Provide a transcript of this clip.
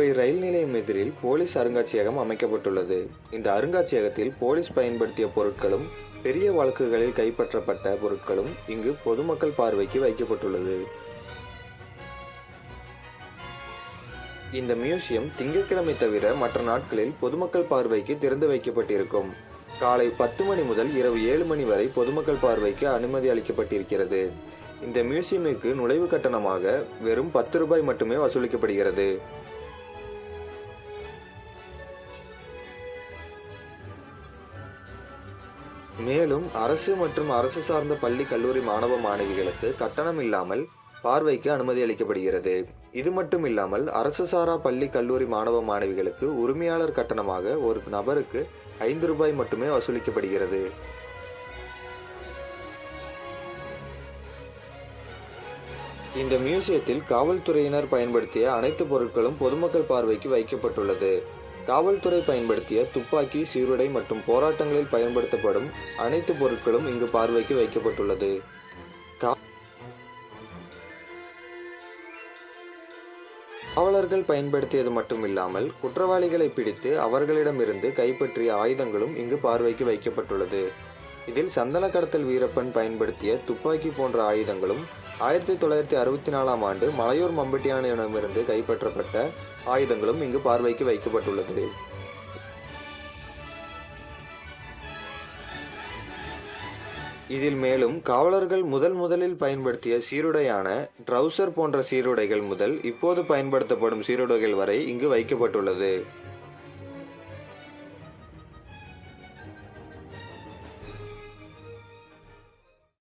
கோவை ரயில் நிலையம் எதிரில் போலீஸ் அருங்காட்சியகம் அமைக்கப்பட்டுள்ளது. இந்த அருங்காட்சியகத்தில் போலீஸ் பயன்படுத்திய பொருட்களும் பெரிய வழக்குகளில் கைப்பற்றப்பட்ட பொருட்களும் இங்கு பொதுமக்கள் பார்வைக்கு வைக்கப்பட்டுள்ளது. இந்த மியூசியம் திங்கட்கிழமை தவிர மற்ற நாட்களில் பொதுமக்கள் பார்வைக்கு திறந்து வைக்கப்பட்டிருக்கும். காலை 10 மணி முதல் இரவு 7 மணி வரை பொதுமக்கள் பார்வைக்கு அனுமதி அளிக்கப்பட்டிருக்கிறது. இந்த மியூசியமிற்கு நுழைவு கட்டணமாக வெறும் 10 ரூபாய் மட்டுமே வசூலிக்கப்படுகிறது. மேலும் அரசு மற்றும் அரசு சார்ந்த பள்ளி கல்லூரி மாணவ மாணவிகளுக்கு கட்டணம் இல்லாமல் பார்வைக்கு அனுமதி அளிக்கப்படுகிறது. இது மட்டும் இல்லாமல் அரசு சாரா பள்ளி கல்லூரி மாணவ மாணவிகளுக்கு உரிமையாளர் கட்டணமாக ஒரு நபருக்கு 5 ரூபாய் மட்டுமே வசூலிக்கப்படுகிறது. இந்த மியூசியத்தில் காவல்துறையினர் பயன்படுத்திய அனைத்து பொருட்களும் பொதுமக்கள் பார்வைக்கு வைக்கப்பட்டுள்ளது. காவல்துறை பயன்படுத்திய துப்பாக்கி, சீருடை மற்றும் போராட்டங்களில் பயன்படுத்தப்படும் அனைத்து பொருட்களும் இங்கு பார்வைக்கு வைக்கப்பட்டுள்ளது. காவலர்கள் பயன்படுத்தியது மட்டுமில்லாமல் குற்றவாளிகளை பிடித்து அவர்களிடமிருந்து கைப்பற்றிய ஆயுதங்களும் இங்கு பார்வைக்கு வைக்கப்பட்டுள்ளது. இதில் சந்தன கடத்தல் வீரப்பன் பயன்படுத்திய துப்பாக்கி போன்ற ஆயுதங்களும் 1964ஆம் ஆண்டு மலையூர் மம்பட்டியானிடமிருந்து கைப்பற்றப்பட்ட ஆயுதங்களும் இங்கு பார்வைக்கு வைக்கப்பட்டுள்ளது. இதில் மேலும் காவலர்கள் முதலில் பயன்படுத்திய சீருடையான ட்ரவுசர் போன்ற சீருடைகள் முதல் இப்போது பயன்படுத்தப்படும் சீருடைகள் வரை இங்கு வைக்கப்பட்டுள்ளது.